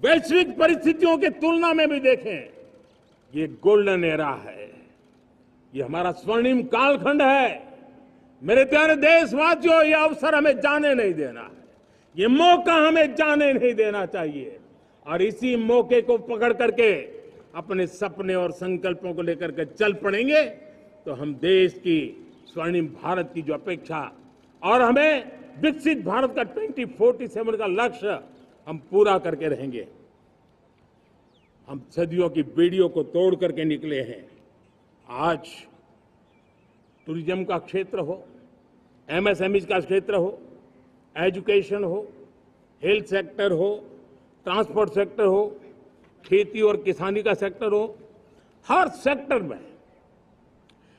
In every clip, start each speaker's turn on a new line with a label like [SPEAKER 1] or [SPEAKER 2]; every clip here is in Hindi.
[SPEAKER 1] वैश्विक परिस्थितियों की तुलना में भी देखें, ये गोल्डन एरा है, ये हमारा स्वर्णिम कालखंड है। मेरे प्यारे देशवासियों, ये अवसर हमें जाने नहीं देना है, ये मौका हमें जाने नहीं देना चाहिए। और इसी मौके को पकड़ करके अपने सपने और संकल्पों को लेकर के चल पड़ेंगे तो हम देश की स्वर्णिम भारत की जो अपेक्षा और हमें विकसित भारत का 2047 का लक्ष्य हम पूरा करके रहेंगे। हम सदियों की बेड़ियों को तोड़ करके निकले हैं। आज टूरिज्म का क्षेत्र हो, एमएसएमई का क्षेत्र हो, एजुकेशन हो, हेल्थ सेक्टर हो, ट्रांसपोर्ट सेक्टर हो, खेती और किसानी का सेक्टर हो, हर सेक्टर में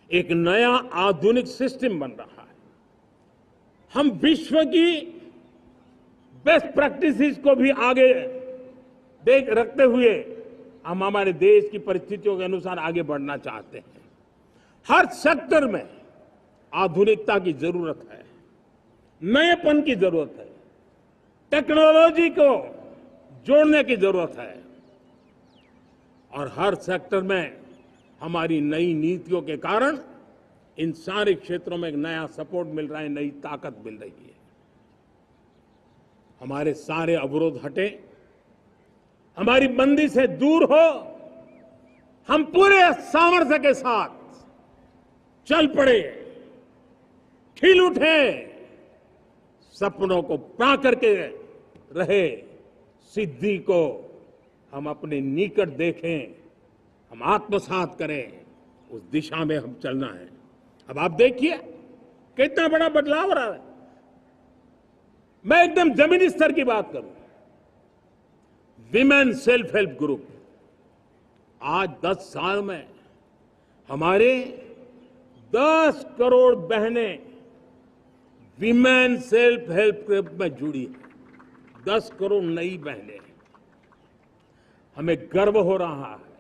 [SPEAKER 1] एक नया आधुनिक सिस्टम बन रहा है। हम विश्व की बेस्ट प्रैक्टिसेस को भी आगे देख रखते हुए हम हमारे देश की परिस्थितियों के अनुसार आगे बढ़ना चाहते हैं। हर सेक्टर में आधुनिकता की जरूरत है, नएपन की जरूरत है, टेक्नोलॉजी को जोड़ने की जरूरत है और हर सेक्टर में हमारी नई नीतियों के कारण इन सारे क्षेत्रों में एक नया सपोर्ट मिल रहा है, नई ताकत मिल रही है। हमारे सारे अवरोध हटे, हमारी बंदी से दूर हो, हम पूरे सामर्थ्य के साथ चल पड़े, खिल उठे, सपनों को पा करके रहे, सिद्धि को हम अपने निकट देखें, हम आत्मसात करें, उस दिशा में हम चलना है। अब आप देखिए कितना बड़ा बदलाव हो रहा है। मैं एकदम जमीनी स्तर की बात करूं, विमेन सेल्फ हेल्प ग्रुप आज 10 साल में हमारे 10 करोड़ बहनें विमेन सेल्फ हेल्प ग्रुप में जुड़ी है। 10 करोड़ नई बहनें। हमें गर्व हो रहा है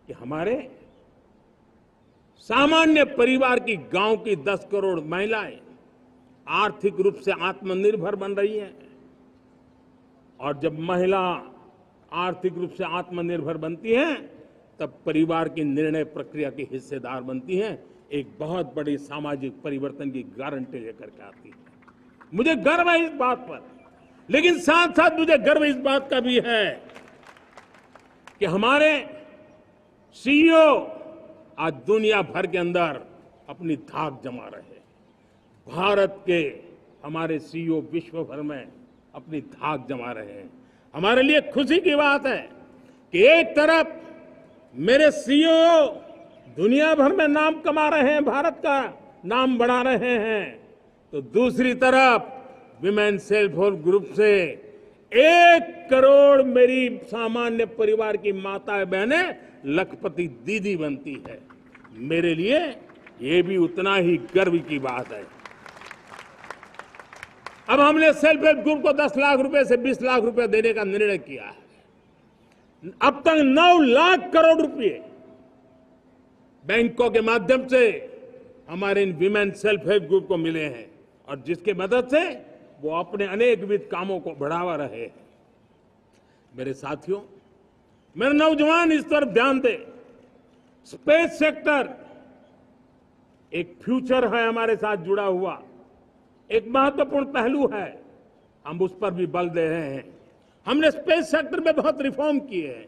[SPEAKER 1] कि हमारे सामान्य परिवार की गांव की 10 करोड़ महिलाएं आर्थिक रूप से आत्मनिर्भर बन रही हैं। और जब महिला आर्थिक रूप से आत्मनिर्भर बनती हैं तब परिवार की निर्णय प्रक्रिया की हिस्सेदार बनती हैं, एक बहुत बड़ी सामाजिक परिवर्तन की गारंटी लेकर के आती है। मुझे गर्व है इस बात पर, लेकिन साथ साथ मुझे गर्व इस बात का भी है कि हमारे सीईओ आज दुनिया भर के अंदर अपनी धाक जमा रहे हैं। भारत के हमारे सीईओ विश्व भर में अपनी धाक जमा रहे हैं। हमारे लिए खुशी की बात है कि एक तरफ मेरे सीईओ दुनिया भर में नाम कमा रहे हैं, भारत का नाम बढ़ा रहे हैं, तो दूसरी तरफ विमेन सेल्फ हेल्प ग्रुप से 1 करोड़ मेरी सामान्य परिवार की माताएं बहनें लखपति दीदी बनती है। मेरे लिए ये भी उतना ही गर्व की बात है। अब हमने सेल्फ हेल्प ग्रुप को 10 लाख रुपए से 20 लाख रुपए देने का निर्णय किया है। अब तक 9 लाख करोड़ रुपए बैंकों के माध्यम से हमारे इन विमेन सेल्फ हेल्प ग्रुप को मिले हैं और जिसके मदद से वो अपने अनेकविध कामों को बढ़ावा रहे हैं। मेरे साथियों, मेरे नौजवान इस तरफ ध्यान दें। स्पेस सेक्टर एक फ्यूचर है हमारे साथ जुड़ा हुआ, एक महत्वपूर्ण पहलू है। हम उस पर भी बल दे रहे हैं। हमने स्पेस सेक्टर में बहुत रिफॉर्म किए हैं।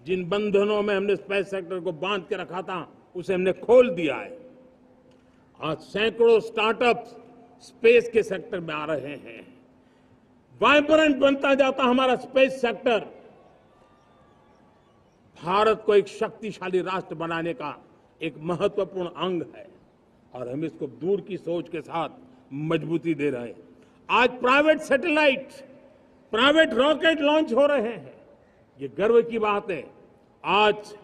[SPEAKER 1] जिन बंधनों में हमने स्पेस सेक्टर को बांध के रखा था उसे हमने खोल दिया है। आज सैकड़ों स्टार्टअप्स स्पेस के सेक्टर में आ रहे हैं। वाइब्रेंट बनता जाता हमारा स्पेस सेक्टर भारत को एक शक्तिशाली राष्ट्र बनाने का एक महत्वपूर्ण अंग है और हम इसको दूर की सोच के साथ मजबूती दे रहे हैं। आज private satellite, private rocket launch हो रहे हैं। ये गर्व की बात है। आज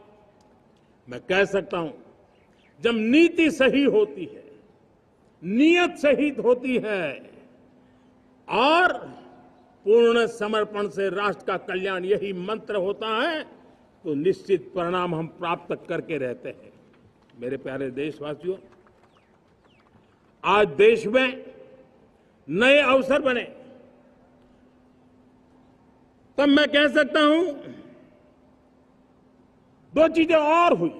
[SPEAKER 1] मैं कह सकता हूं, जब नीति सही होती है, नियत सही होती है और पूर्ण समर्पण से राष्ट्र का कल्याण यही मंत्र होता है, तो निश्चित परिणाम हम प्राप्त करके रहते हैं। मेरे प्यारे देशवासियों, आज देश में नए अवसर बने। तब मैं कह सकता हूं दो चीजें और हुई।